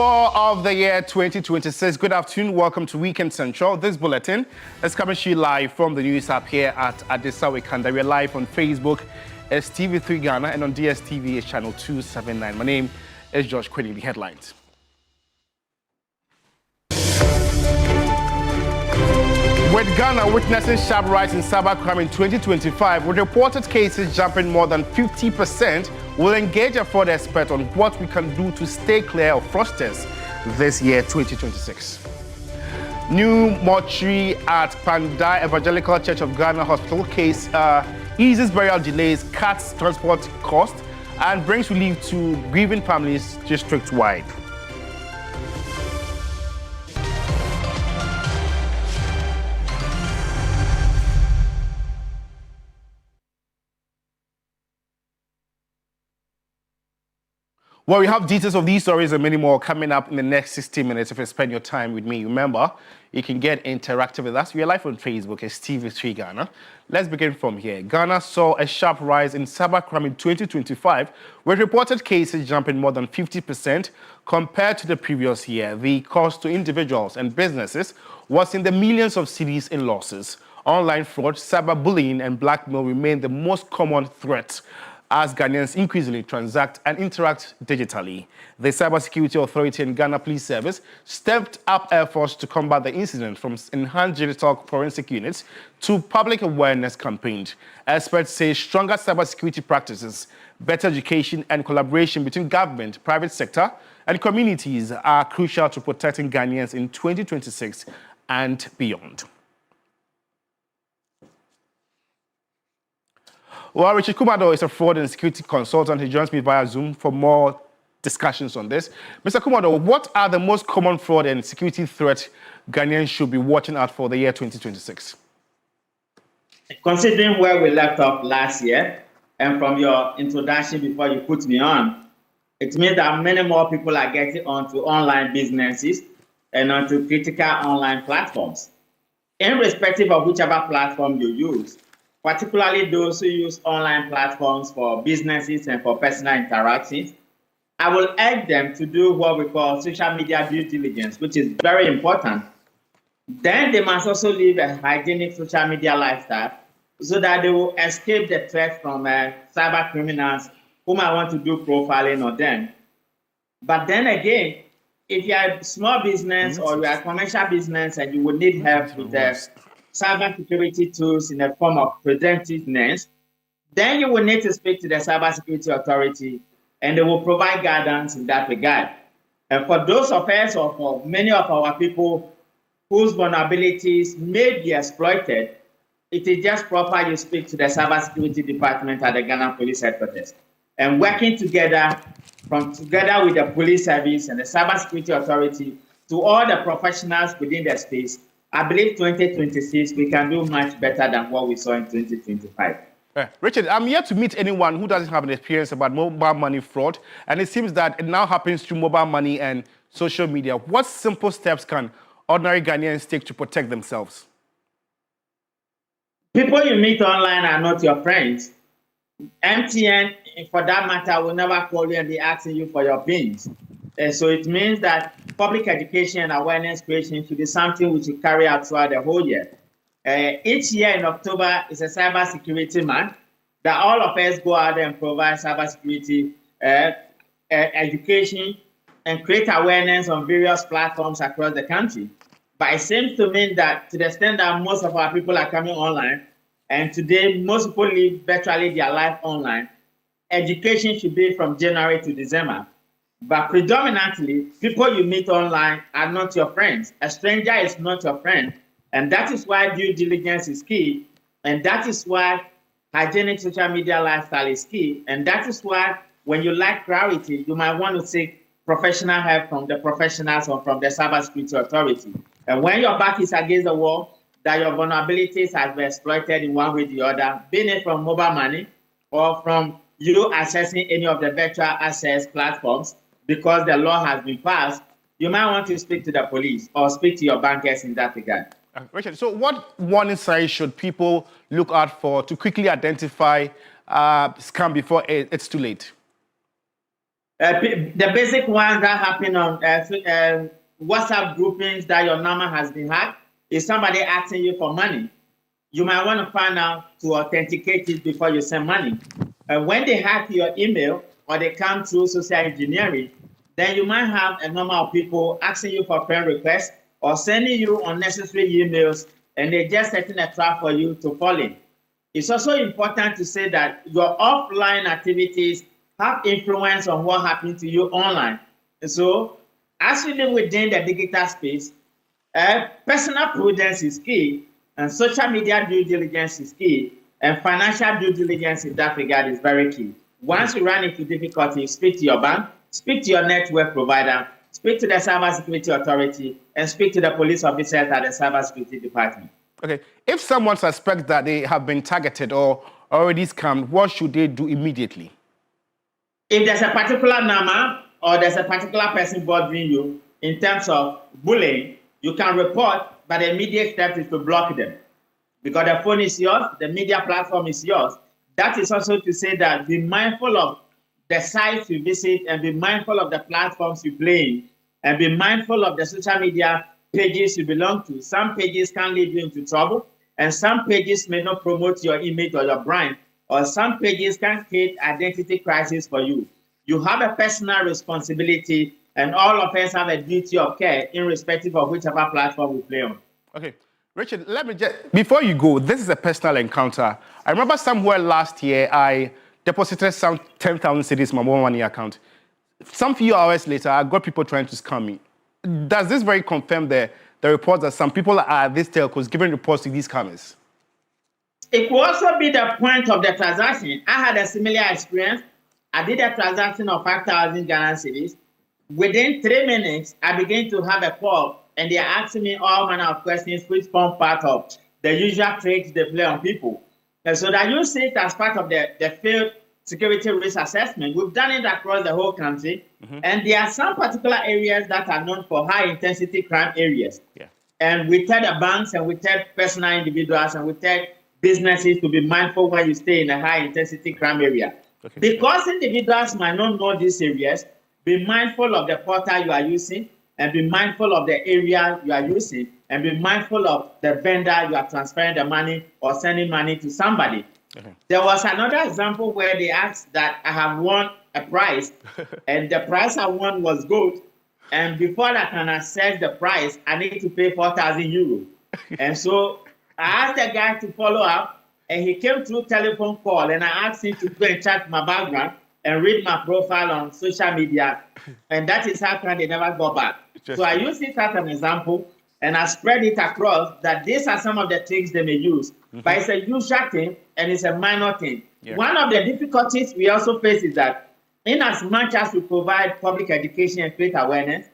4 of the year 2026. Good afternoon. Welcome to Weekend Central. This bulletin is coming to you live from the news app here at Adesawe Kpandai. We're live on Facebook as TV3 Ghana and on DSTV is channel 279. My name is George Quinny. The headlines. With Ghana witnessing sharp rise in cybercrime in 2025, with reported cases jumping more than 50%, we'll engage a fraud expert on what we can do to stay clear of fraudsters this year, 2026. New mortuary at Kpandai Evangelical Church of Ghana Hospital case eases burial delays, cuts transport costs, and brings relief to grieving families district-wide. Well, we have details of these stories and many more coming up in the next 60 minutes if you spend your time with me. Remember, you can get interactive with us. We are live on Facebook as TV3 Ghana. Let's begin from here. Ghana saw a sharp rise in cybercrime in 2025, with reported cases jumping more than 50% compared to the previous year. The cost to individuals and businesses was in the millions of cedis in losses. Online fraud, cyberbullying, and blackmail remain the most common threats as Ghanaians increasingly transact and interact digitally. The Cybersecurity Authority and Ghana Police Service stepped up efforts to combat the incident, from enhanced digital forensic units to public awareness campaigns. Experts say stronger cybersecurity practices, better education, and collaboration between government, private sector, and communities are crucial to protecting Ghanaians in 2026 and beyond. Well, Richard Kumado is a fraud and security consultant. He joins me via Zoom for more discussions on this. Mr. Kumado, what are the most common fraud and security threats Ghanaians should be watching out for the year 2026? Considering where we left off last year, and from your introduction before you put me on, it means that many more people are getting onto online businesses and onto critical online platforms. Irrespective of whichever platform you use, particularly those who use online platforms for businesses and for personal interactions, I will urge them to do what we call social media due diligence, which is very important. Then they must also live a hygienic social media lifestyle so that they will escape the threat from cyber criminals who might want to do profiling on them. But then again, if you are a small business or you are a commercial business and you will need help with the cybersecurity tools in the form of preventiveness, then you will need to speak to the Cybersecurity Authority and they will provide guidance in that regard. And for those of us or for many of our people whose vulnerabilities may be exploited, it is just proper you speak to the Cybersecurity Department at the Ghana Police Headquarters. And working together with the police service and the Cybersecurity Authority to all the professionals within the space, I believe 2026, we can do much better than what we saw in 2025. Richard, I'm yet to meet anyone who doesn't have an experience about mobile money fraud, and it seems that it now happens through mobile money and social media. What simple steps can ordinary Ghanaians take to protect themselves? People you meet online are not your friends. MTN, for that matter, will never call you and be asking you for your pins. So it means that public education and awareness creation should be something we should carry out throughout the whole year. Each year in October is a cybersecurity month that all of us go out and provide cybersecurity education and create awareness on various platforms across the country. But it seems to me that to the extent that most of our people are coming online, and today most people live virtually their life online, education should be from January to December. But predominantly, people you meet online are not your friends. A stranger is not your friend. And that is why due diligence is key. And that is why hygienic social media lifestyle is key. And that is why when you lack clarity, you might want to seek professional help from the professionals or from the Cybersecurity Authority. And when your back is against the wall, that your vulnerabilities have been exploited in one way or the other, be it from mobile money or from you accessing any of the virtual access platforms, because the law has been passed, you might want to speak to the police or speak to your bankers in that regard. Richard, so what warning signs should people look out for to quickly identify scam before it's too late? The basic ones that happen on WhatsApp groupings that your number has been hacked is somebody asking you for money. You might want to find out to authenticate it before you send money. When they hack your email or they come through social engineering, then you might have a number of people asking you for friend requests or sending you unnecessary emails, and they're just setting a trap for you to fall in. It's also important to say that your offline activities have influence on what happens to you online. And so, as you live within the digital space, personal prudence is key, and social media due diligence is key, and financial due diligence in that regard is very key. Once you run into difficulty, speak to your bank, speak to your network provider, speak to the Cybersecurity Authority, and speak to the police officers at the Cybersecurity Department. Okay, if someone suspects that they have been targeted or already scammed, what should they do immediately? If there's a particular number or there's a particular person bothering you in terms of bullying, you can report, but the immediate step is to block them. Because the phone is yours, the media platform is yours. That is also to say that be mindful of the sites you visit and be mindful of the platforms you play in and be mindful of the social media pages you belong to. Some pages can lead you into trouble, and some pages may not promote your image or your brand, or some pages can create identity crisis for you. You have a personal responsibility, and all of us have a duty of care irrespective of whichever platform we play on. Okay, Richard, let me just, before you go, this is a personal encounter. I remember somewhere last year, I deposited some 10,000 cedis in my mobile money account. Some few hours later, I got people trying to scam me. Does this very confirm the reports that some people are these telcos giving reports to these scammers? It could also be the point of the transaction. I had a similar experience. I did a transaction of 5,000 Ghana cedis. Within 3 minutes, I began to have a call, and they're asking me all manner of questions which form part of the usual tricks they play on people. And so that you see it as part of the field security risk assessment. We've done it across the whole country. And there are some particular areas that are known for high intensity crime areas. Yeah. And we tell the banks and we tell personal individuals and we tell businesses to be mindful when you stay in a high intensity crime area. Okay. Because individuals might not know these areas, be mindful of the portal you are using and be mindful of the area you are using and be mindful of the vendor you are transferring the money or sending money to somebody. Okay. There was another example where they asked that I have won a prize and the prize I won was gold. And before I can access the prize, I need to pay 4,000 euros. And so I asked the guy to follow up, and he came through telephone call, and I asked him to go and check my background and read my profile on social media. And that is how come they never go back. So I use it as an example, and I spread it across that these are some of the tricks they may use. But it's a usual thing, and it's a minor thing. Yeah. One of the difficulties we also face is that in as much as we provide public education and create awareness,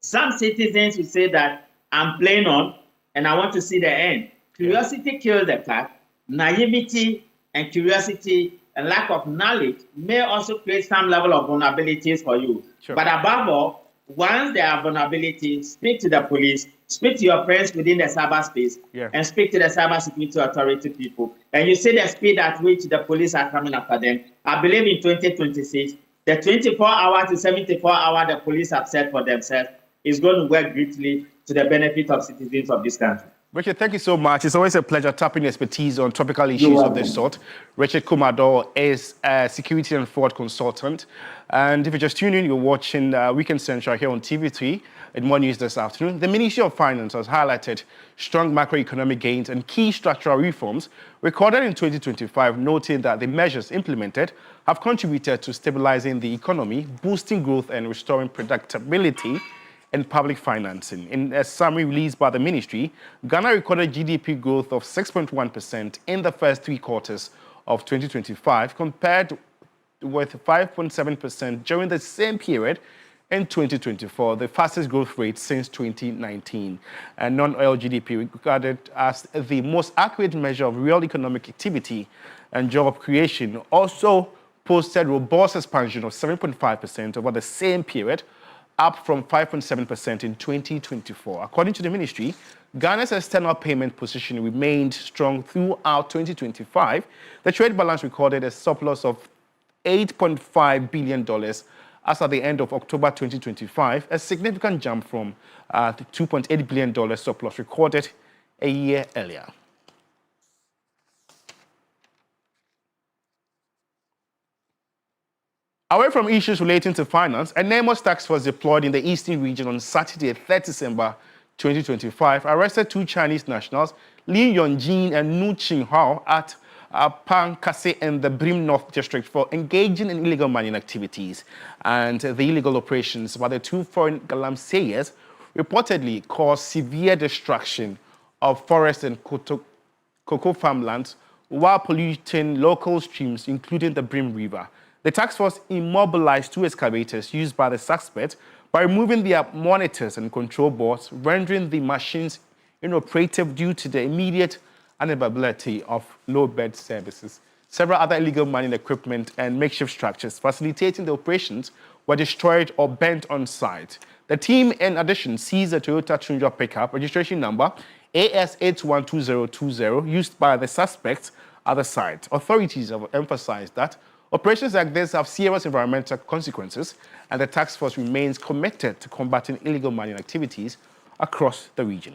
some citizens will say that I'm playing on and I want to see the end. Curiosity kills the cat. Naivety and curiosity and lack of knowledge may also create some level of vulnerabilities for you. Sure. But above all, once there are vulnerabilities, speak to the police, speak to your friends within the cyberspace, and speak to the Cybersecurity Authority people. And you see the speed at which the police are coming after them. I believe in 2026, the 24-hour to 74-hour the police have set for themselves is going to work greatly to the benefit of citizens of this country. Richard, thank you so much. It's always a pleasure tapping your expertise on topical issues of this sort. Richard Kpandai is a security and fraud consultant. And if you're just tuning in, you're watching Weekend Central here on TV3 in More News this afternoon. The Ministry of Finance has highlighted strong macroeconomic gains and key structural reforms recorded in 2025, noting that the measures implemented have contributed to stabilizing the economy, boosting growth and restoring predictability and public financing. In a summary released by the ministry, Ghana recorded GDP growth of 6.1% in the first 3 quarters of 2025, compared with 5.7% during the same period in 2024, the fastest growth rate since 2019. And non-oil GDP, regarded as the most accurate measure of real economic activity and job creation, also posted robust expansion of 7.5% over the same period, up from 5.7% in 2024. According to the ministry, Ghana's external payment position remained strong throughout 2025. The trade balance recorded a surplus of $8.5 billion as at the end of October 2025, a significant jump from the $2.8 billion surplus recorded a year earlier. Away from issues relating to finance, a NEMOS task force deployed in the eastern region on Saturday, 3 December 2025, arrested 2 Chinese nationals, Li Yongjin and Nu Qinghao, at Pankase in the Brim North District for engaging in illegal mining activities. And the illegal operations by the 2 foreign galamseyers reportedly caused severe destruction of forest and cocoa farmlands while polluting local streams, including the Brim River. The task force immobilized 2 excavators used by the suspects by removing their monitors and control boards, rendering the machines inoperative due to the immediate unavailability of low-bed services. Several other illegal mining equipment and makeshift structures facilitating the operations were destroyed or burnt on site. The team, in addition, seized a Toyota Tundra pickup, registration number AS812020, used by the suspects at the site. Authorities have emphasized that operations like this have serious environmental consequences, and the task force remains committed to combating illegal mining activities across the region.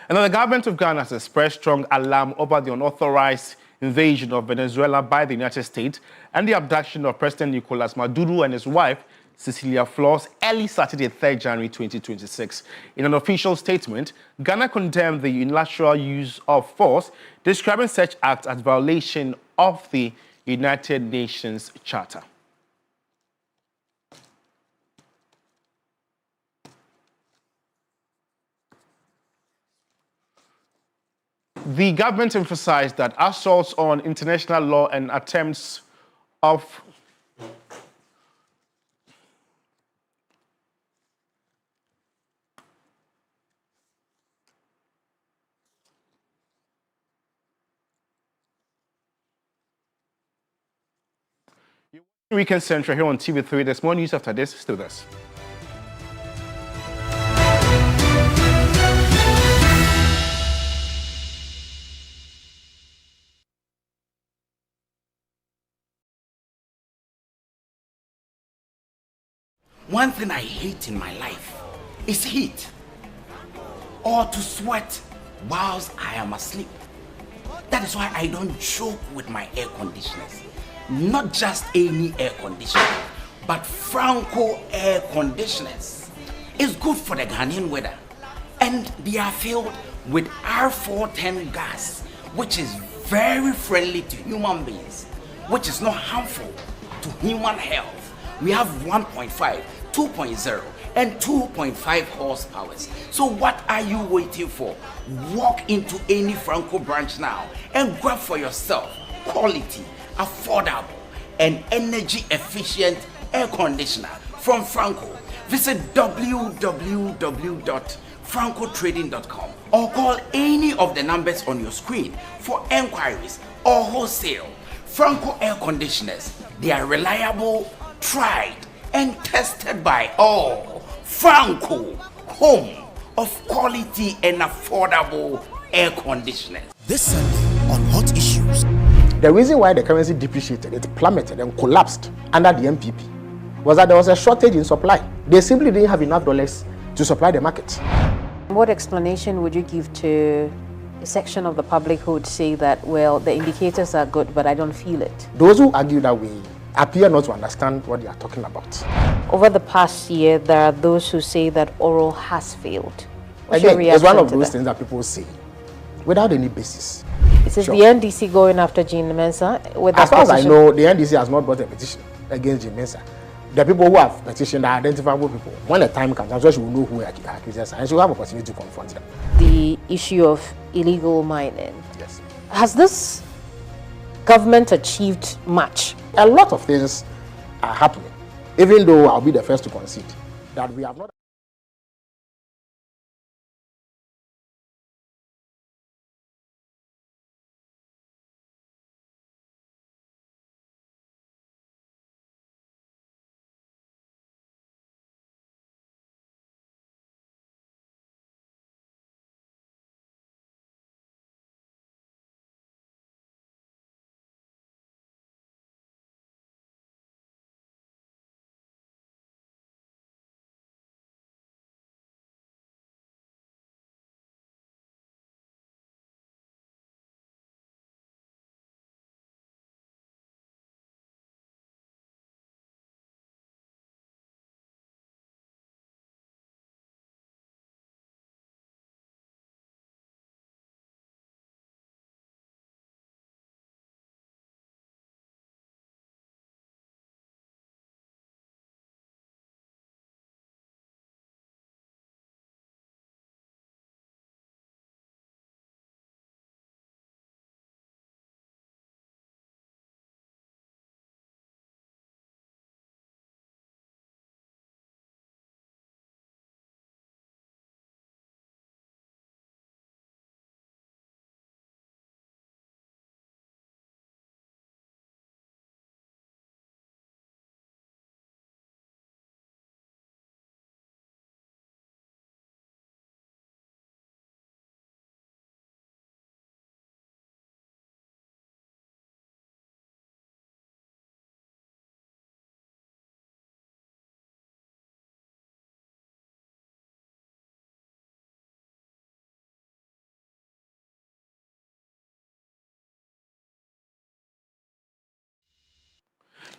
And the government of Ghana has expressed strong alarm over the unauthorized invasion of Venezuela by the United States and the abduction of President Nicolas Maduro and his wife, Cecilia Flores, early Saturday, 3 January 2026. In an official statement, Ghana condemned the unilateral use of force, describing such acts as violation of the United Nations Charter. The government emphasized that assaults on international law and attempts of Weekend Central here on TV3. There's more news after this. Stay with us. One thing I hate in my life is heat, or to sweat whilst I am asleep. That is why I don't joke with my air conditioners. Not just any air conditioner, but Franco air conditioners. It's good for the Ghanaian weather, and they are filled with R410 gas, which is very friendly to human beings, which is not harmful to human health. We have 1.5, 2.0, and 2.5 horsepower. So what are you waiting for? Walk into any Franco branch now and grab for yourself quality, affordable, and energy efficient air conditioner from Franco. Visit www.francotrading.com or call any of the numbers on your screen for enquiries or wholesale. Franco air conditioners, they are reliable, tried and tested by all. Franco, home of quality and affordable air conditioners. This Sunday on Hot Issues. The reason why the currency depreciated, it plummeted and collapsed under the MPP, was that there was a shortage in supply. They simply didn't have enough dollars to supply the market. What explanation would you give to a section of the public who would say that, well, the indicators are good, but I don't feel it? Those who argue that way appear not to understand what they are talking about. Over the past year, there are those who say that oral has failed. What's your Again, it's reaction one of to those that? things that people say without any basis. Is it Sure. the NDC going after Jean Mensa with As that far as I petition? know, the NDC has not brought a petition against Jim Mensah. The people who have petitioned are identifiable people. When the time comes, I'm sure she will know who are accusers and she will have opportunity to confront them. The issue of illegal mining. Yes. Has this government achieved much? A lot of things are happening, even though I'll be the first to concede that we have not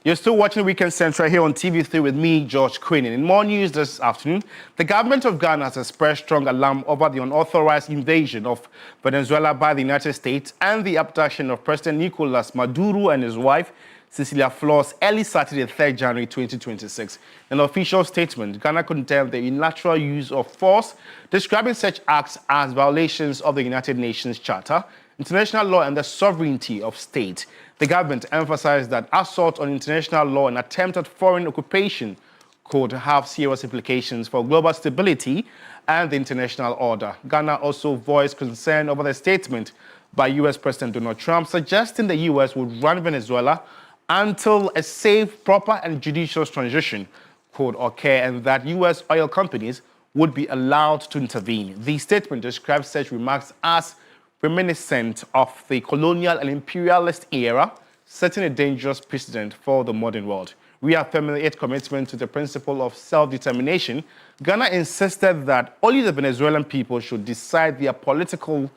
You're still watching Weekend Central here on TV3 with me, George Quinn. In more news this afternoon, the government of Ghana has expressed strong alarm over the unauthorized invasion of Venezuela by the United States and the abduction of President Nicolas Maduro and his wife, Cecilia Flores, early Saturday, 3rd January 2026. In an official statement, Ghana condemned the unilateral use of force, describing such acts as violations of the United Nations Charter, international law, and the sovereignty of state. The government emphasized that assault on international law and attempted foreign occupation could have serious implications for global stability and the international order. Ghana also voiced concern over the statement by U.S. President Donald Trump, suggesting the U.S. would run Venezuela until a safe, proper, and judicious transition could occur, and that U.S. oil companies would be allowed to intervene. The statement describes such remarks as reminiscent of the colonial and imperialist era, setting a dangerous precedent for the modern world. Reaffirming its commitment to the principle of self-determination, Ghana insisted that only the Venezuelan people should decide their political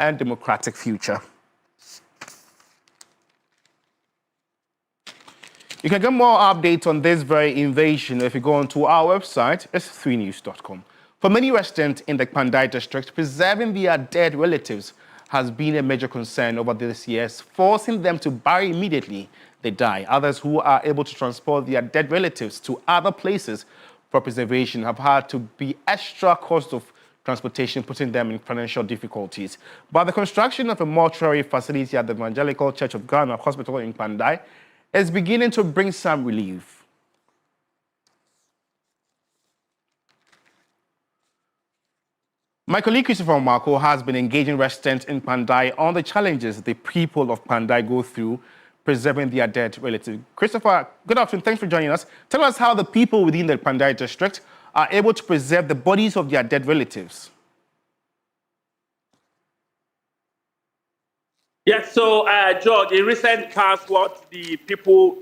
and democratic future. You can get more updates on this very invasion if you go onto our website, s3news.com. For many residents in the Kpandai district, preserving their dead relatives has been a major concern over these years, forcing them to bury immediately they die. Others who are able to transport their dead relatives to other places for preservation have had to be extra cost of transportation, putting them in financial difficulties. But the construction of a mortuary facility at the Evangelical Church of Ghana Hospital in Kpandai is beginning to bring some relief. My colleague Christopher Marco has been engaging residents in Kpandai on the challenges the people of Kpandai go through preserving their dead relatives. Christopher, good afternoon. Thanks for joining us. Tell us how the people within the Kpandai district are able to preserve the bodies of their dead relatives. Yes, so George, in recent past, what the people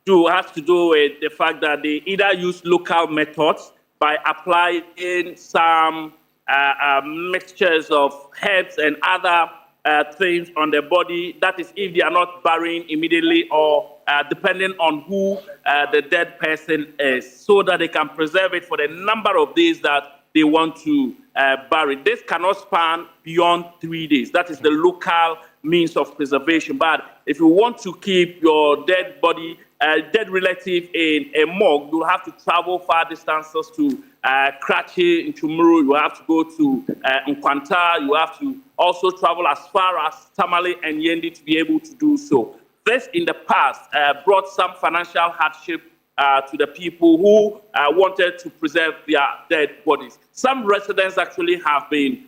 do has to do with the fact that they either use local methods by applying some mixtures of herbs and other things on the body. That is if they are not burying immediately or depending on who the dead person is, so that they can preserve it for the number of days that they want to bury. This cannot span beyond 3 days. That is the local means of preservation. But if you want to keep your dead body, dead relative in a morgue, you'll have to travel far distances to Kratchi, in Chumuru. You have to go to Nkwanta. You have to also travel as far as Tamale and Yendi to be able to do so. This, in the past, brought some financial hardship to the people who wanted to preserve their dead bodies. Some residents actually have been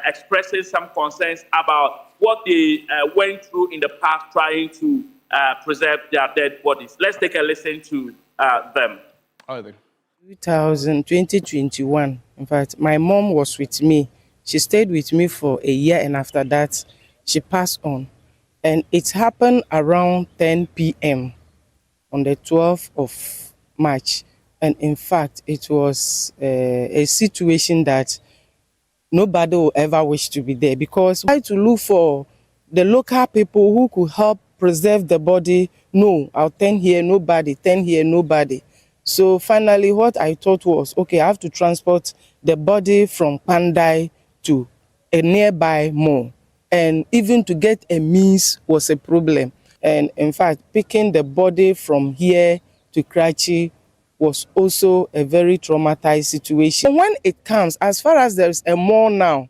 expressing some concerns about what they went through in the past trying to preserve their dead bodies. Let's take a listen to them. 2021. In fact, my mom was with me. She stayed with me for a year, and after that, she passed on. And it happened around 10 p.m. on the 12th of March. And in fact, it was a situation that nobody will ever wish to be there, because I had to look for the local people who could help preserve the body. No, I'll 10 here, nobody, 10 here, nobody. So finally, what I thought was, okay, I have to transport the body from Kpandai to a nearby mall. And even to get a means was a problem. And in fact, picking the body from here to Kratchi was also a very traumatized situation. When it comes, as far as there's a mall now,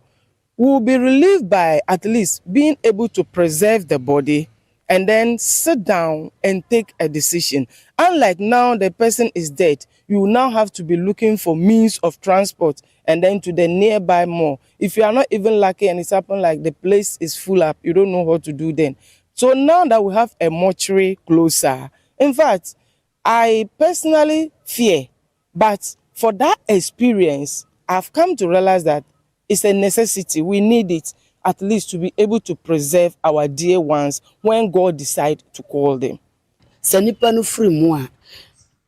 we will be relieved by at least being able to preserve the body and then sit down and take a decision. Unlike now, the person is dead. You will now have to be looking for means of transport and then to the nearby mall. If you are not even lucky and it's happened like the place is full up, you don't know what to do then. So now that we have a mortuary closer, in fact, I personally fear, but for that experience, I've come to realize that it's a necessity. We need it at least to be able to preserve our dear ones when God decides to call them. Sanipa no free mu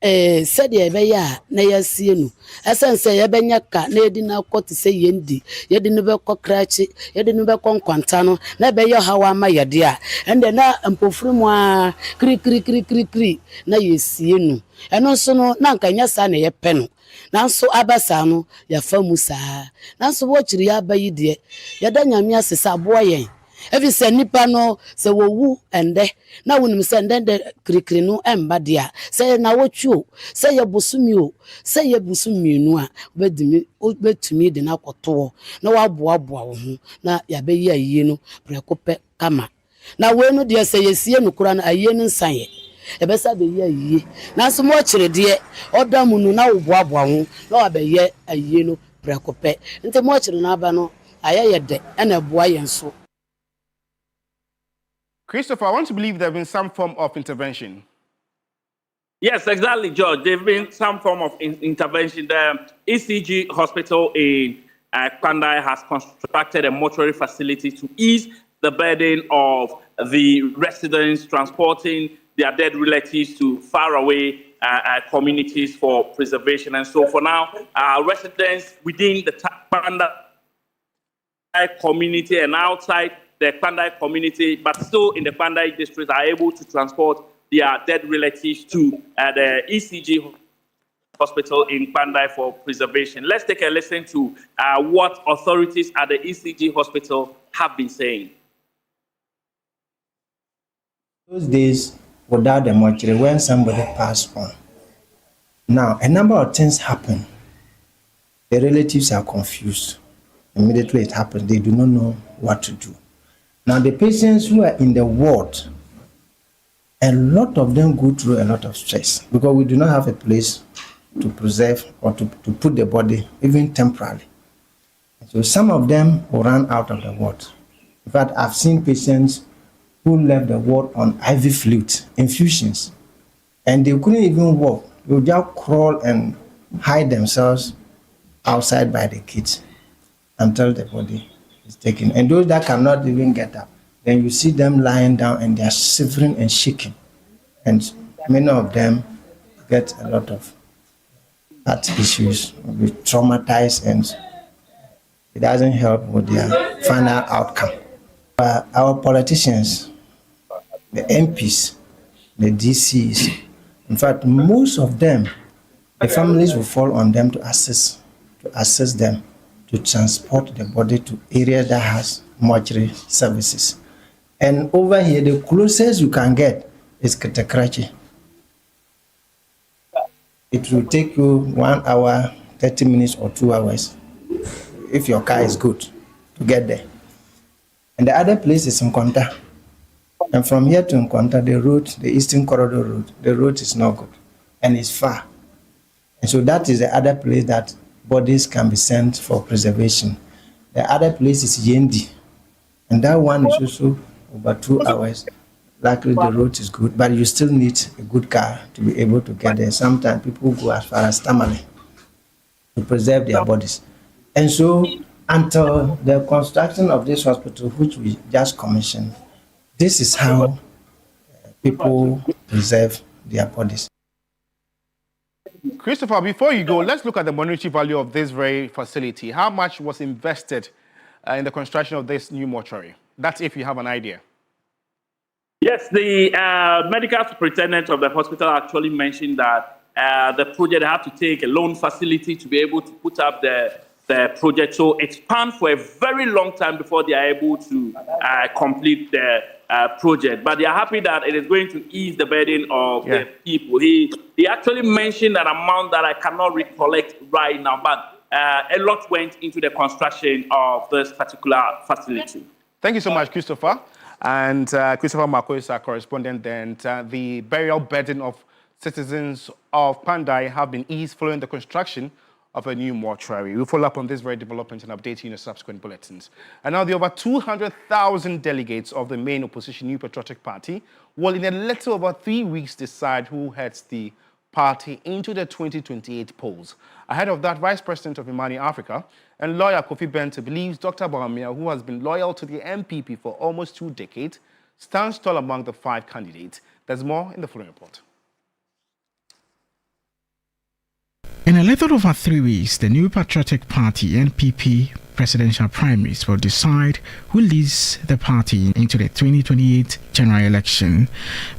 a sɛdeɛ ɛbɛyɛ a na yɛasie no ɛsɛn sɛ yɛbɛnya ka na yɛde no akɔ te sɛ yɛndi yɛde no bɛkɔ krakye yɛde no bɛkɔ nkwanta no na ɛbɛyɛ hawa ama yɛde a ɛndɛ na mpofiri mu a kirikirikirikiri na yɛsie no ɛno nso no na nka nyɛ saa na yɛpɛ no nanso abasa no yɛfa mu saa nanso wɔkyiri yɛaba yi deɛ yɛda nyame ase sɛ aboa yɛn efi sɛ nipa no sɛ wowu ɛndɛ na wonim sɛ ndɛ kirikiri no ɛmba deɛ a sɛ na wotwi o sɛ yɛ bosumi o sɛ yɛ bosumi no a wobɛtumi de na akɔto na waboaboa wo ho na yɛabɛyi ayie no prɛko pɛ kama na wei no deɛ sɛ yɛsie no kora no ayie no nsan yɛ ɛbɛsa bɛyi ayie nanso mo kyerɛ deɛ ɔda mu no na woboaboa ho na wabɛyɛ ayie no prɛko pɛ nti mo kyerɛ no aba no ayɛ yɛ dɛ ɛna ɛboa yɛn so. Christopher, I want to believe there has been some form of intervention. Yes, exactly, George. There has been some form of intervention. The ECG hospital in Kpandai has constructed a mortuary facility to ease the burden of the residents transporting their dead relatives to faraway communities for preservation. And so for now, residents within the Kpandai community and outside the Kpandai community, but still in the Kpandai district, are able to transport their dead relatives to the ECG hospital in Kpandai for preservation. Let's take a listen to what authorities at the ECG hospital have been saying. Those days, without the mortuary, when somebody passed on, now a number of things happen. The relatives are confused. Immediately it happens, they do not know what to do. Now, the patients who are in the ward, a lot of them go through a lot of stress because we do not have a place to preserve or to put the body, even temporarily. So some of them will run out of the ward. In fact, I've seen patients who left the ward on IV fluid, infusions, and they couldn't even walk. They would just crawl and hide themselves outside by the kids until the body is taken. And those that cannot even get up, then you see them lying down and they are shivering and shaking. And many of them get a lot of heart issues, be traumatized, and it doesn't help with their final outcome. Our politicians, the MPs, the DCs, in fact, most of them, the families will fall on them to assist them to transport the body to areas that has mortuary services. And over here, the closest you can get is Ketakrachi. It will take you 1 hour, 30 minutes or 2 hours, if your car is good, to get there. And the other place is Nkwanta. And from here to Nkwanta, the road, the Eastern Corridor road, the road is not good and it's far. And so that is the other place that bodies can be sent for preservation. The other place is Yendi, and that one is also over 2 hours. Luckily, the road is good, but you still need a good car to be able to get there. Sometimes people go as far as Tamale to preserve their bodies. And so, until the construction of this hospital, which we just commissioned, this is how people preserve their bodies. Christopher, before you go, let's look at the monetary value of this very facility. How much was invested in the construction of this new mortuary? That's if you have an idea. Yes, the medical superintendent of the hospital actually mentioned that the project have to take a loan facility to be able to put up the project. So it spanned for a very long time before they are able to complete the project. But they are happy that it is going to ease the burden of the people. He actually mentioned an amount that I cannot recollect right now, but a lot went into the construction of this particular facility. Thank you so much, Christopher. And Christopher Marco is our correspondent. And the burial burden of citizens of Kpandai have been eased following the construction of a new mortuary. We'll follow up on this very development and update you in the subsequent bulletins. And now the over 200,000 delegates of the main opposition New Patriotic Party will in a little over 3 weeks decide who heads the party into the 2028 polls. Ahead of that, Vice President of Imani Africa and lawyer Kofi Bento believes Dr. Bahamia, who has been loyal to the MPP for almost 2 decades, stands tall among the 5 candidates. There's more in the following report. In a little over 3 weeks, the New Patriotic Party (NPP) presidential primaries will decide who leads the party into the 2028 general election.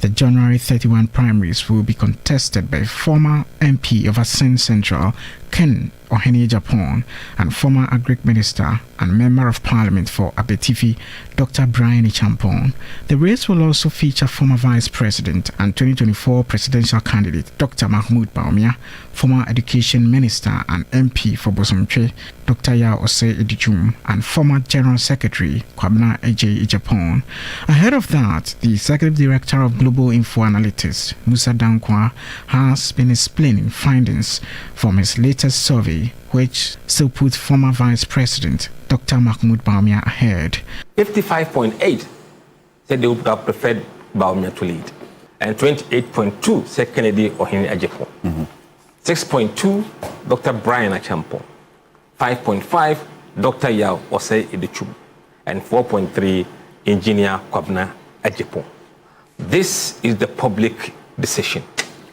The January 31 primaries will be contested by former MP of Asin Central, Ken Ohene-Agyapong, and former Agric Minister and Member of Parliament for Abetifi, Dr. Brian Achampong. The race will also feature former Vice President and 2024 presidential candidate Dr. Mahmoud Bawumia, former Education Minister and MP for Bosomtwe, Dr. Yao Osei Edichum, and former General Secretary Kpandai Agyapong. Ahead of that, the Executive Director of Global Info Analytics, Musa Dankwa, has been explaining findings from his latest survey, which still puts former Vice President Dr. Mahmoud Bawumia ahead. 55.8 said they would have preferred Bawumia to lead, and 28.2 said Kennedy Ohene-Agyapong. 6.2 Dr. Brian Achampong, 5.5 Dr. Yao Osei Edichum, and 4.3 Engineer Kpandai Agyapong. This is the public decision,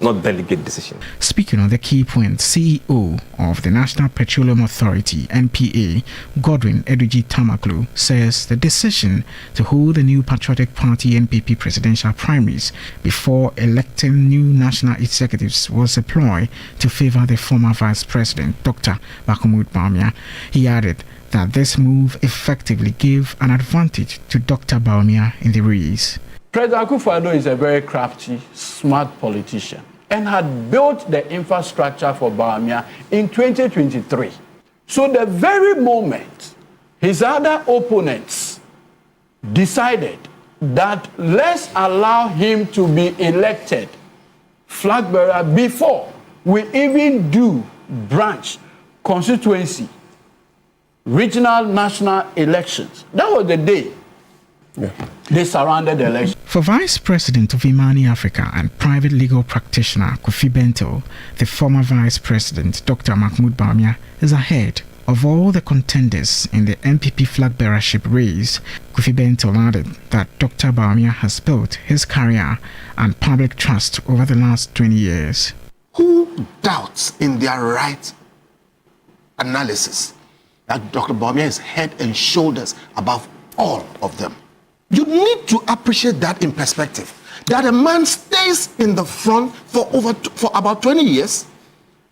not delegate decision. Speaking on the key point, CEO of the National Petroleum Authority (NPA), Godwin Eduji Tamaklu, says the decision to hold the New Patriotic Party (NPP) presidential primaries before electing new national executives was a ploy to favor the former Vice President, Dr. Mahmoud Bawumia. He added that this move effectively gave an advantage to Dr. Bawumia in the race. President Akufo-Addo is a very crafty, smart politician and had built the infrastructure for Bawumia in 2023. So the very moment his other opponents decided that let's allow him to be elected flag bearer before we even do branch, constituency, regional, national elections, that was the day they surrounded the election. For Vice President of Imani Africa and private legal practitioner Kofi Bento, the former Vice President Dr. Mahmoud Bawumia is ahead of all the contenders in the NPP flag bearership race. Kofi Bento added that Dr. Bawumia has built his career and public trust over the last 20 years. Who doubts in their right analysis that Dr. Bawumia is head and shoulders above all of them? You need to appreciate that in perspective. That a man stays in the front for about 20 years,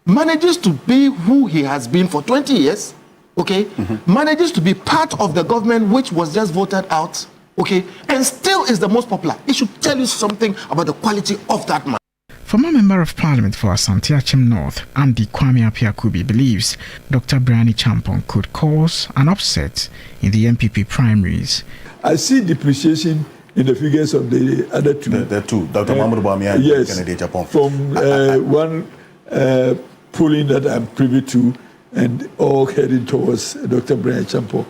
manages to be who he has been for 20 years, okay? Manages to be part of the government which was just voted out, okay? And still is the most popular. It should tell you something about the quality of that man. Former Member of Parliament for Asante Achem North, Andy Kwame Apiakubi, believes Dr. Brian Achampong could cause an upset in the NPP primaries. I see depreciation in the figures of the other two. The two, Dr. Mahmoud Bawumia and yes, Kennedy Agyapong. From one polling that I'm privy to, and all heading towards Dr. Brian Achampong.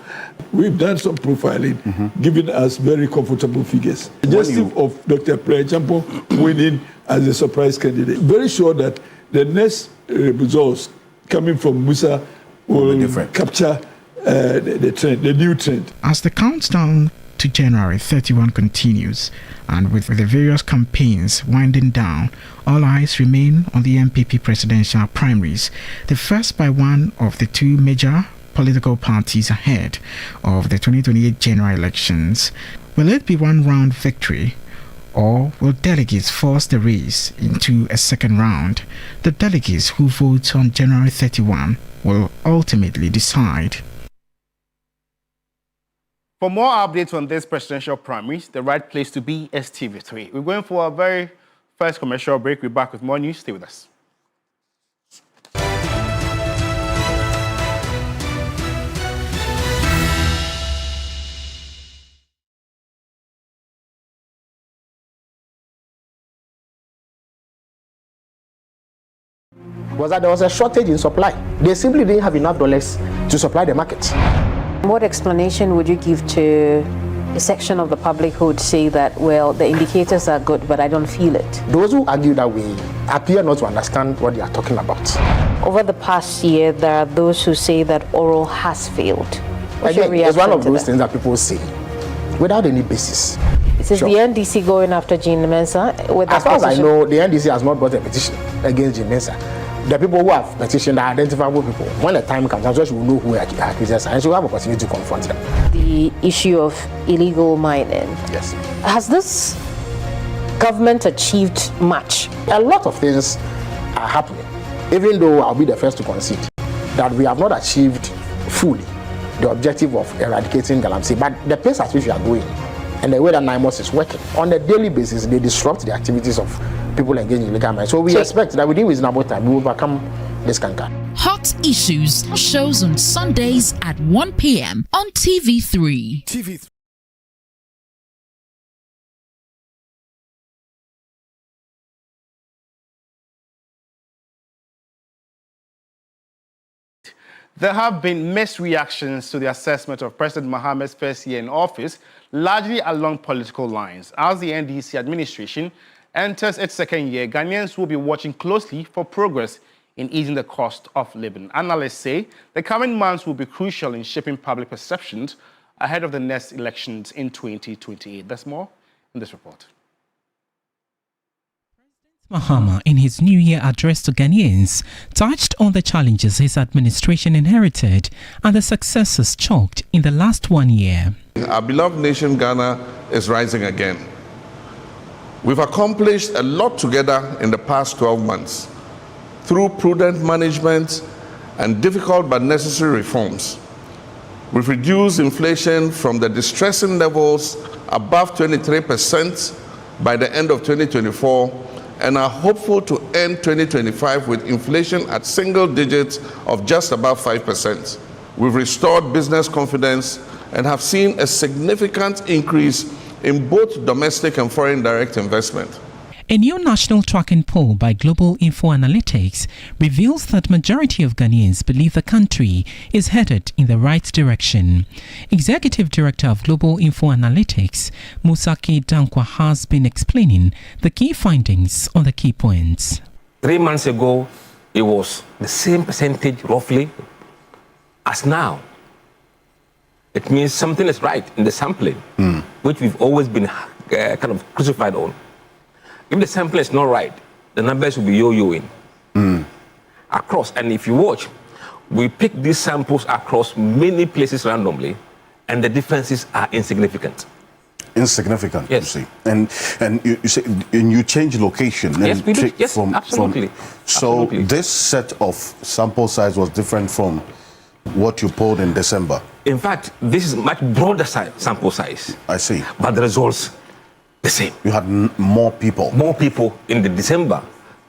We've done some profiling, giving us very comfortable figures. Suggestive of Dr. Brian Achampong winning as a surprise candidate. Very sure that the next results coming from Musa will capture the trend, the new trend. As the countdown to January 31 continues, and with the various campaigns winding down, all eyes remain on the NPP presidential primaries, the first by one of the two major political parties ahead of the 2028 general elections. Will it be one round victory, or will delegates force the race into a second round? The delegates who vote on January 31 will ultimately decide. For more updates on this presidential primaries, the right place to be is TV3. We're going for our very first commercial break. We're back with more news. Stay with us. Was that there was a shortage in supply. They simply didn't have enough dollars to supply the market. What explanation would you give to a section of the public who would say that, well, the indicators are good, but I don't feel it? Those who argue that way appear not to understand what they are talking about. Over the past year, there are those who say that oral has failed. What's your reaction it's one of to those that? things that people say without any basis. Is the NDC going after Jean Mensah? As far as I know, the NDC has not brought a petition against Jean Mensah. the people who have petitioned are identifiable people. When the time comes, I'm sure we will know who are accusers, and so we have an opportunity to confront them. The issue of illegal mining. Yes. Has this government achieved much? A lot of things are happening, even though I'll be the first to concede that we have not achieved fully the objective of eradicating galamsey, but the pace at which we are going and the way that NIMOS is working on a daily basis, they disrupt the activities of people engaging in illegal mining. So we expect that within reasonable time we will overcome this canker. Hot Issues shows on Sundays at 1 p.m. on TV3. TV3. There have been mixed reactions to the assessment of President Mahama's first year in office, largely along political lines. As the NDC administration enters its second year, Ghanaians will be watching closely for progress in easing the cost of living. Analysts say the coming months will be crucial in shaping public perceptions ahead of the next elections in 2028. There's more in this report. Mahama, in his New Year address to Ghanaians, touched on the challenges his administration inherited and the successes chalked in the last 1 year. Our beloved nation, Ghana, is rising again. We've accomplished a lot together in the past 12 months through prudent management and difficult but necessary reforms. We've reduced inflation from the distressing levels above 23% by the end of 2024 and are hopeful to end 2025 with inflation at single digits of just above 5%. We've restored business confidence and have seen a significant increase in both domestic and foreign direct investment. A new national tracking poll by Global Info Analytics reveals that majority of Ghanaians believe the country is headed in the right direction. Executive Director of Global Info Analytics, Musaki Dankwa, has been explaining the key findings on the key points. 3 months ago, it was the same percentage roughly as now. It means something is right in the sampling, which we've always been kind of crucified on. If the sample is not right, the numbers will be yo-yoing across. And if you watch, we pick these samples across many places randomly, and the differences are insignificant. Insignificant, yes. You see. And you say and you change location. Yes, we do. Yes, absolutely. So absolutely. This set of sample size was different from what you polled in December. In fact, this is much broader sample size. I see. But the results, the same. You had more people. More people in the December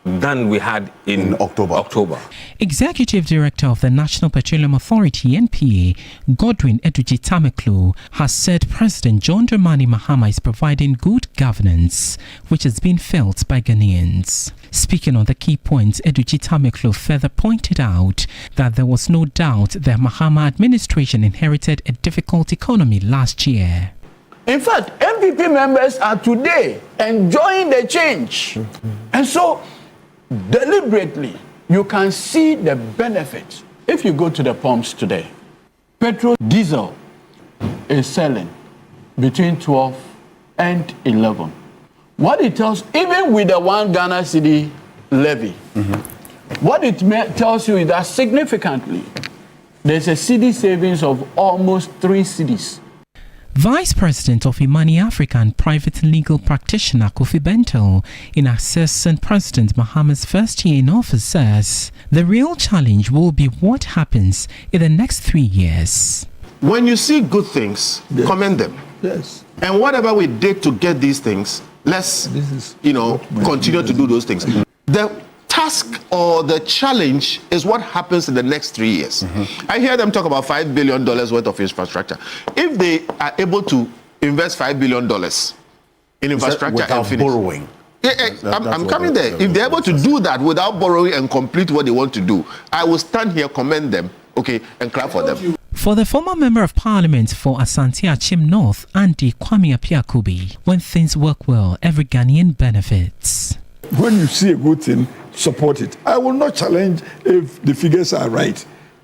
than we had in October. Executive Director of the National Petroleum Authority, NPA, Godwin Eduji Tameklo, has said President John Dramani Mahama is providing good governance, which has been felt by Ghanaians. Speaking on the key points, Eduji Tameklo further pointed out that there was no doubt the Mahama administration inherited a difficult economy last year. In fact, MPP members are today enjoying the change. And so, deliberately, you can see the benefits. If you go to the pumps today, petrol diesel is selling between 12 and 11. What it tells, even with the 1 Ghana cedi levy, what it tells you is that significantly, there's a cedi savings of almost 3 cedis. Vice President of Imani Africa and private legal practitioner Kofi Bentel, in assessing President Mahama's first year in office, says the real challenge will be what happens in the next 3 years. When you see good things, commend them. Yes. And whatever we did to get these things, let's continue to do those things. The task or the challenge is what happens in the next 3 years. I hear them talk about $5 billion worth of infrastructure. If they are able to invest $5 billion in infrastructure without borrowing. I'm coming there. If they're able to do that without borrowing and complete what they want to do, I will stand here, commend them, and clap for them. For the former Member of Parliament for Asante Achim North, Andy Kwame Apiakubi, when things work well, every Ghanaian benefits. When you see a good thing, support it. I will not challenge if the figures are right,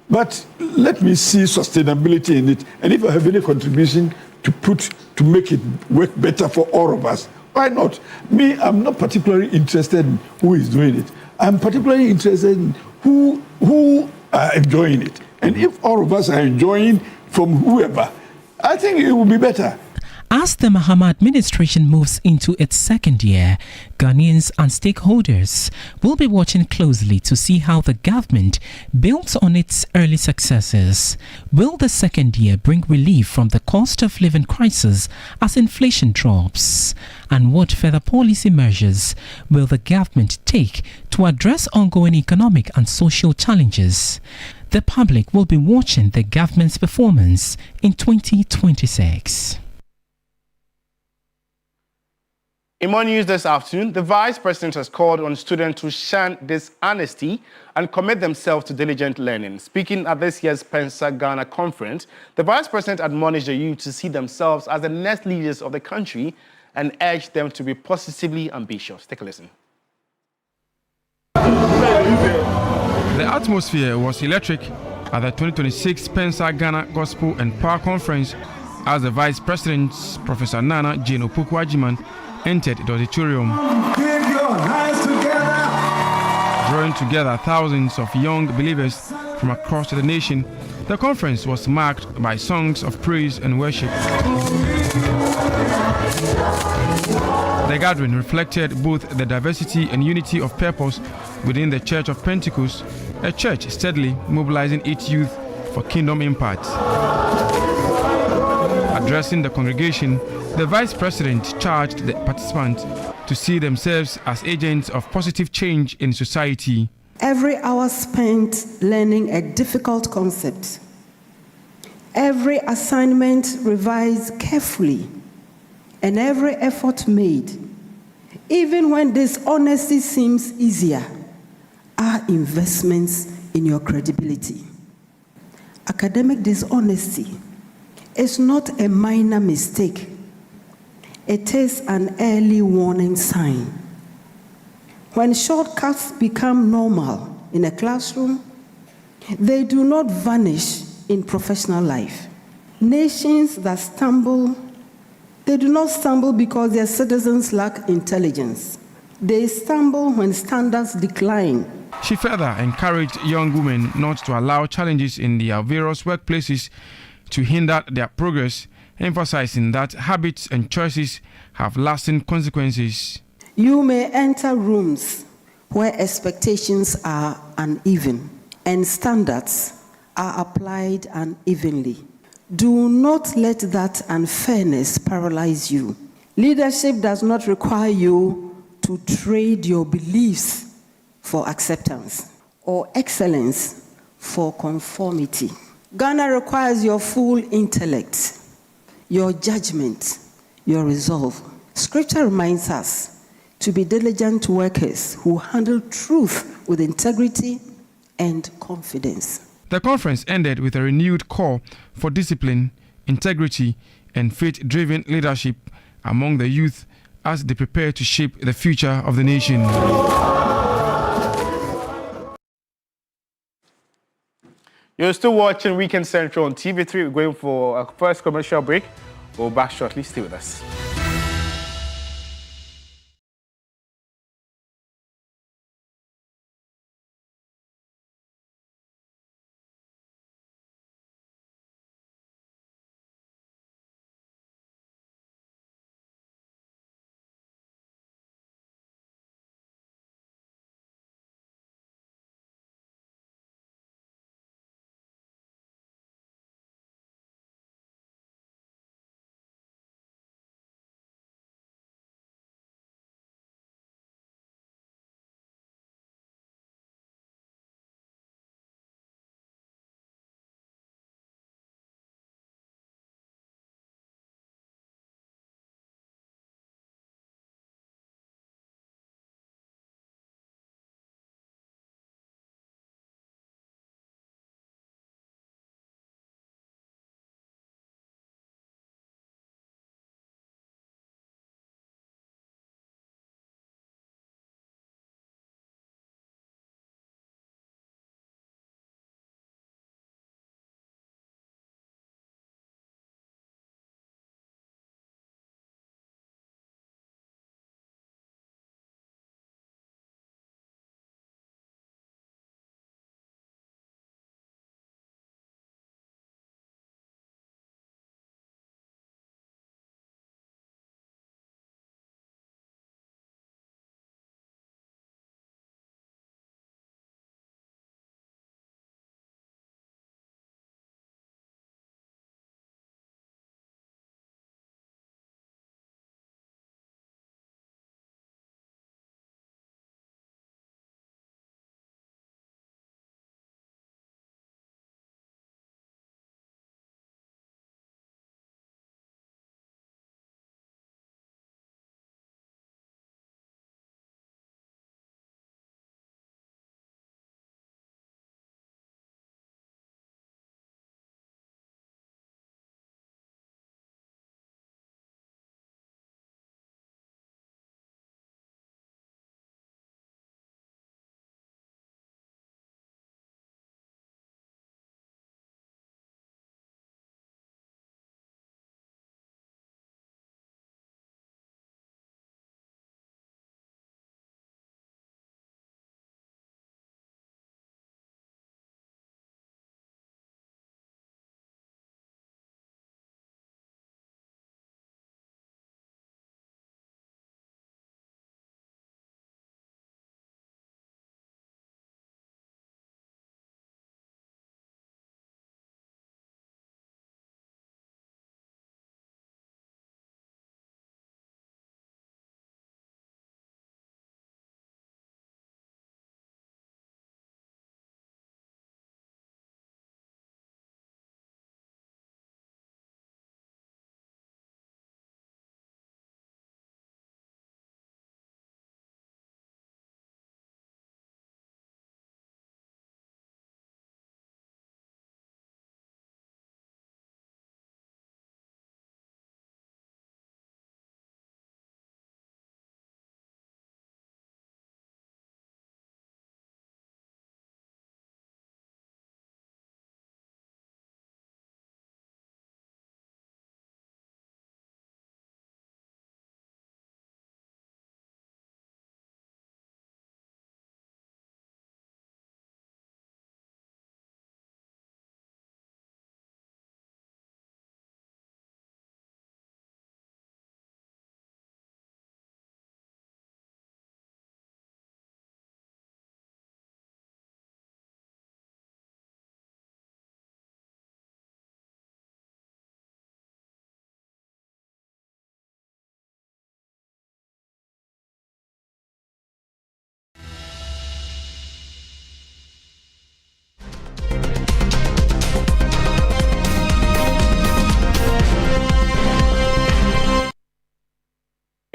but let me see sustainability in it. And if I have any contribution to put to make it work better for all of us, why not? Me, I'm not particularly interested in who is doing it. I'm particularly interested in who are enjoying it. And if all of us are enjoying from whoever, I think it will be better. As the Mahama administration moves into its second year, Ghanaians and stakeholders will be watching closely to see how the government builds on its early successes. Will the second year bring relief from the cost of living crisis as inflation drops? And what further policy measures will the government take to address ongoing economic and social challenges? The public will be watching the government's performance in 2026. In more news this afternoon, the Vice President has called on students to shun dishonesty and commit themselves to diligent learning. Speaking at this year's Pensa Ghana conference, the Vice President admonished the youth to see themselves as the next leaders of the country and urged them to be positively ambitious. Take a listen. The atmosphere was electric at the 2026 Pensa Ghana Gospel and Power Conference as the Vice President, Professor Nana Jane Opoku-Agyeman, entered the auditorium. Drawing together thousands of young believers from across the nation, the conference was marked by songs of praise and worship. The gathering reflected both the diversity and unity of purpose within the Church of Pentecost, a church steadily mobilizing its youth for kingdom impact. Addressing the congregation, the Vice President charged the participants to see themselves as agents of positive change in society. Every hour spent learning a difficult concept, every assignment revised carefully, and every effort made, even when dishonesty seems easier, are investments in your credibility. Academic dishonesty is not a minor mistake. It is an early warning sign. When shortcuts become normal in a classroom, they do not vanish in professional life. Nations that stumble, they do not stumble because their citizens lack intelligence. They stumble when standards decline. She further encouraged young women not to allow challenges in their various workplaces to hinder their progress, emphasizing that habits and choices have lasting consequences. You may enter rooms where expectations are uneven and standards are applied unevenly. Do not let that unfairness paralyze you. Leadership does not require you to trade your beliefs for acceptance or excellence for conformity. Ghana requires your full intellect, your judgment, your resolve. Scripture reminds us to be diligent workers who handle truth with integrity and confidence. The conference ended with a renewed call for discipline, integrity, and faith-driven leadership among the youth as they prepare to shape the future of the nation. You're still watching Weekend Central on TV3. We're going for a first commercial break. We'll be back shortly. Stay with us.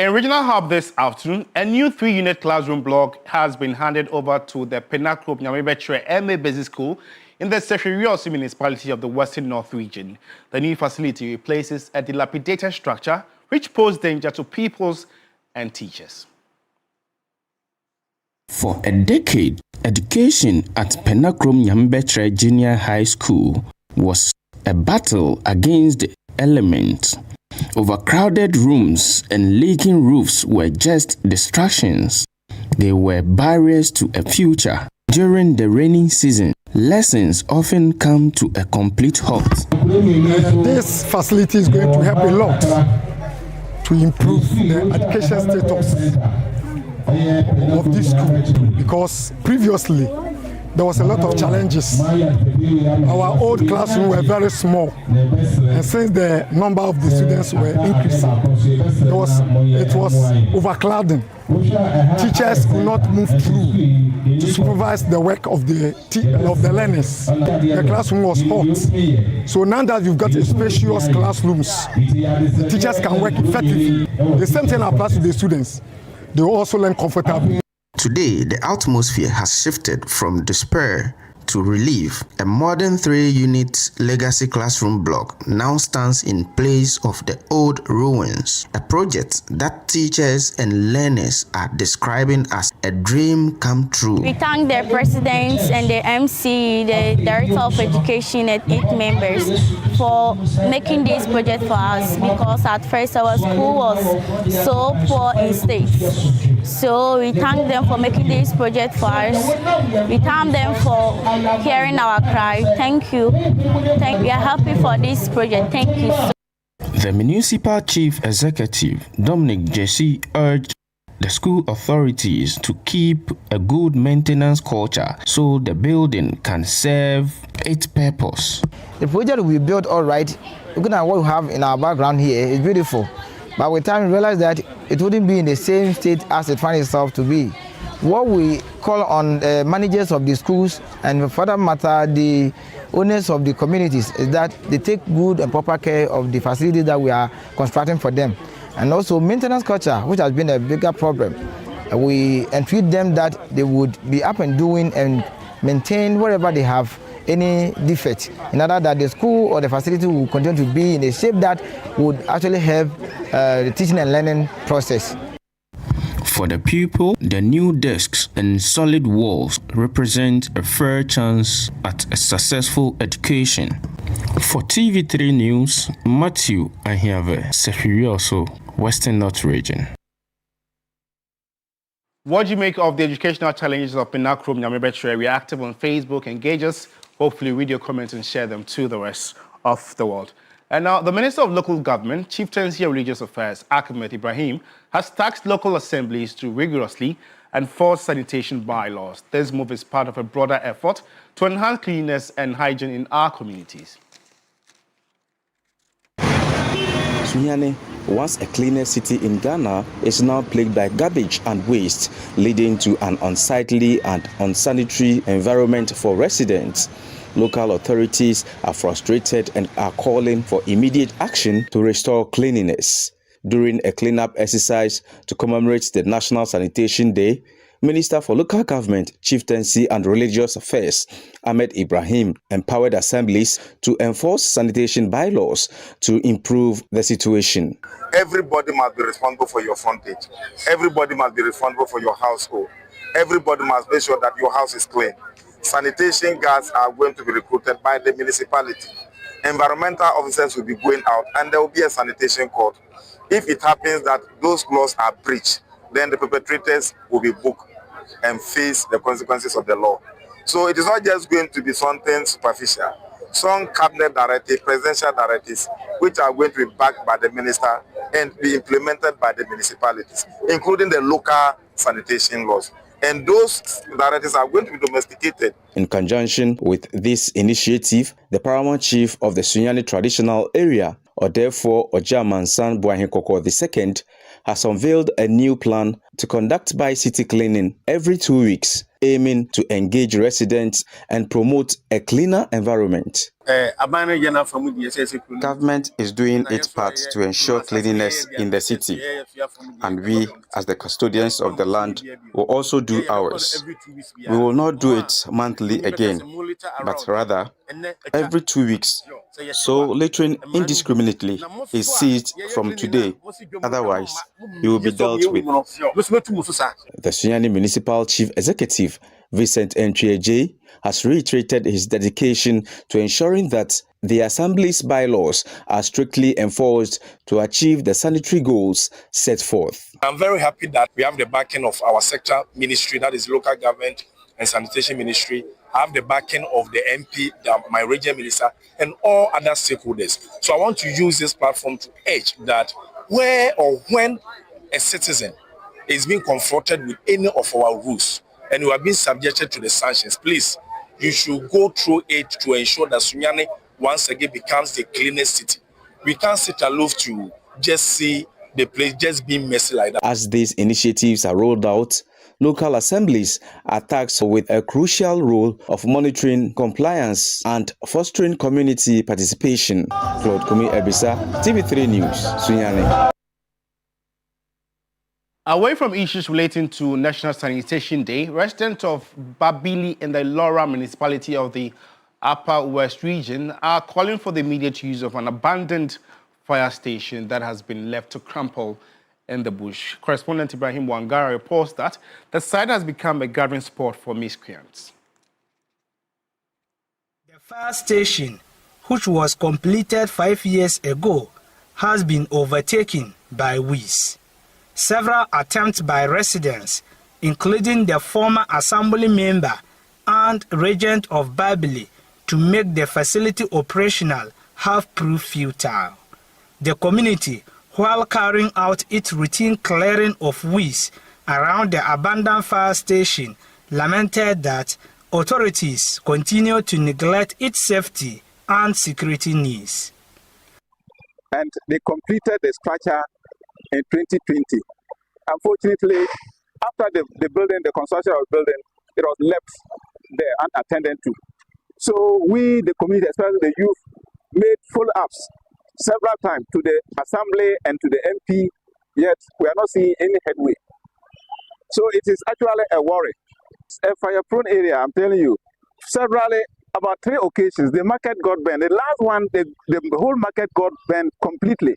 In Regional Hub this afternoon, a new 3-unit classroom block has been handed over to the Penakro Nyamebetre MA Business School in the Sefirioso municipality of the Western North region. The new facility replaces a dilapidated structure which poses danger to pupils and teachers. For a decade, education at Penakro Nyamebetre Junior High School was a battle against the elements. Overcrowded rooms and leaking roofs were just distractions. They were barriers to a future. During the rainy season, lessons often come to a complete halt. This facility is going to help a lot to improve the education status of this school, because previously there was a lot of challenges. Our old classrooms were very small, and since the number of the students were increasing, it was overcrowding. Teachers could not move through to supervise the work of the learners. The classroom was hot. So now that you've got spacious classrooms, the teachers can work effectively. The same thing applies to the students. They also learn comfortably. Today, the atmosphere has shifted from despair to relief. A modern 3-unit legacy classroom block now stands in place of the old ruins, a project that teachers and learners are describing as a dream come true. We thank the president and the MC, the director of education and 8 members for making this project for us, because at first our school was so poor in state. So we thank them for making this project for us. We thank them for hearing our cry. Thank you. We are happy for this project. Thank you. The municipal chief executive, Dominic Jesse, urged the school authorities to keep a good maintenance culture so the building can serve its purpose. The project we built all right. Looking at what we have in our background here, it's beautiful. But with time, we realized that it wouldn't be in the same state as it finds itself to be. What we call on managers of the schools, and for that matter, the owners of the communities, is that they take good and proper care of the facilities that we are constructing for them. And also maintenance culture, which has been a bigger problem. We entreat them that they would be up and doing and maintain wherever they have any defect, in order that the school or the facility will continue to be in a shape that would actually help the teaching and learning process. For the pupil, the new desks and solid walls represent a fair chance at a successful education. For TV3 News, Matthew Ahiave, Sefirioso, Western North Region. What do you make of the educational challenges of Penakro Nyamebetre? We're active on Facebook. Engage us. Hopefully read your comments and share them to the rest of the world. And now, the Minister of Local Government, Chieftaincy and Religious Affairs, Ahmed Ibrahim, has tasked local assemblies to rigorously enforce sanitation bylaws. This move is part of a broader effort to enhance cleanliness and hygiene in our communities. Sunyani, once a cleaner city in Ghana, is now plagued by garbage and waste, leading to an unsightly and unsanitary environment for residents. Local authorities are frustrated and are calling for immediate action to restore cleanliness. During a cleanup exercise to commemorate the National Sanitation Day, Minister for Local Government, Chieftaincy and Religious Affairs, Ahmed Ibrahim, empowered assemblies to enforce sanitation bylaws to improve the situation. Everybody must be responsible for your frontage. Everybody must be responsible for your household. Everybody must make sure that your house is clean. Sanitation guards are going to be recruited by the municipality. Environmental officers will be going out, and there will be a sanitation court. If it happens that those laws are breached, then the perpetrators will be booked and face the consequences of the law. So it is not just going to be something superficial. Some cabinet directives, presidential directives, which are going to be backed by the minister and be implemented by the municipalities, including the local sanitation laws. And those directives are going to be domesticated. In conjunction with this initiative, the paramount chief of the Sunyani traditional area, Odefo Ojamansan Buahinkoko II, has unveiled a new plan to conduct bi-city cleaning every 2 weeks, aiming to engage residents and promote a cleaner environment. Government is doing its part to ensure cleanliness in the city, and we, as the custodians of the land, will also do ours. We will not do it monthly again, but rather every 2 weeks. So littering indiscriminately is seized from today, otherwise you will be dealt with. The Sunyani Municipal Chief Executive, Vincent Ntweje, has reiterated his dedication to ensuring that the Assembly's bylaws are strictly enforced to achieve the sanitary goals set forth. I'm very happy that we have the backing of our sector ministry, that is local government and sanitation ministry. I have the backing of the MP, my regional minister, and all other stakeholders. So I want to use this platform to urge that where or when a citizen is being confronted with any of our rules and you are being subjected to the sanctions, please, you should go through it to ensure that Sunyani once again becomes the cleanest city. We can't sit aloof to just see the place just being messy like that. As these initiatives are rolled out, local assemblies are tasked with a crucial role of monitoring compliance and fostering community participation. Claude Kumi Ebisa, TV3 News, Sunyani. Away from issues relating to National Sanitation Day, residents of Babili in the Laura municipality of the Upper West region are calling for the immediate use of an abandoned fire station that has been left to crumple in the bush. Correspondent Ibrahim Wangara reports that the site has become a gathering spot for miscreants. The fire station, which was completed 5 years ago, has been overtaken by weeds. Several attempts by residents, including the former assembly member and regent of Babili, to make the facility operational have proved futile. The community, while carrying out its routine clearing of weeds around the abandoned fire station, lamented that authorities continue to neglect its safety and security needs. And they completed the structure in 2020. Unfortunately, after the construction of the building, it was left there unattended to. So we, the community, especially the youth, made follow-ups several times to the assembly and to the MP, yet we are not seeing any headway. So it is actually a worry. It's a fire-prone area, I'm telling you. Severally, about 3 occasions, the market got burned. The last one, the whole market got burned completely.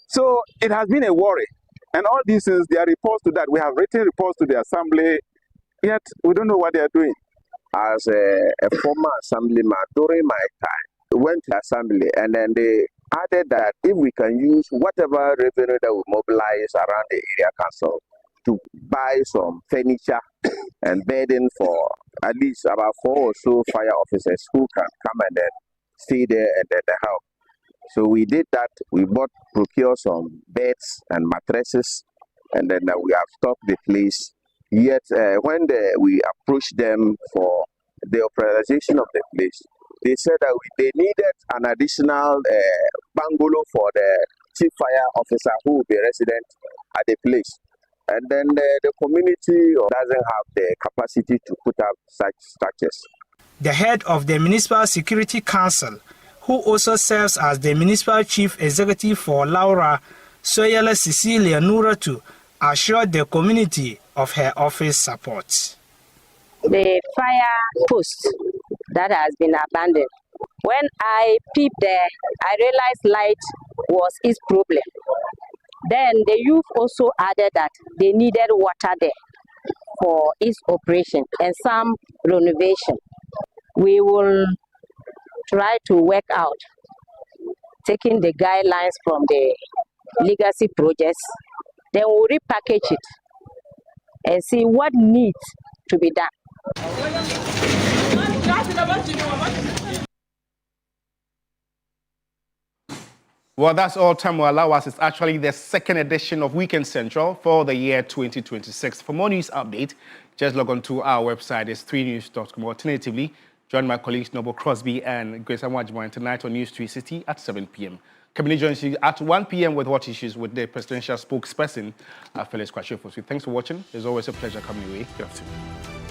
So it has been a worry. And all these things, there are reports to that. We have written reports to the assembly, yet we don't know what they are doing. As a former assemblyman, during my time, went to assembly and then they added that if we can use whatever revenue that we mobilize around the area council to buy some furniture and bedding for at least about 4 or so fire officers who can come and then stay there and then help. So we did that. We procured some beds and mattresses, and then we have stocked the place. Yet when we approached them for the authorization of the place, they said that they needed an additional bungalow for the chief fire officer who will be resident at the place. And then the community doesn't have the capacity to put up such structures. The head of the Municipal Security Council, who also serves as the Municipal Chief Executive for Laura, Soyala Cecilia Nuratu, assured the community of her office support. The fire post that has been abandoned, when I peeped there, I realized light was its problem. Then the youth also added that they needed water there for its operation and some renovation. We will try to work out, taking the guidelines from the legacy projects, then we'll repackage it and see what needs to be done. Well, that's all time will allow us. It's actually the second edition of Weekend Central for the year 2026. For more news update, just log on to our website. It's 3news.com. Alternatively, join my colleagues Noble Crosby and Grace Amwajima tonight on News 360 at 7 p.m. Kpandai joins you at 1 p.m. with Hot Issues with the presidential spokesperson, Felix Kwashiofosu. Thanks for watching. It's always a pleasure coming your way. Good afternoon.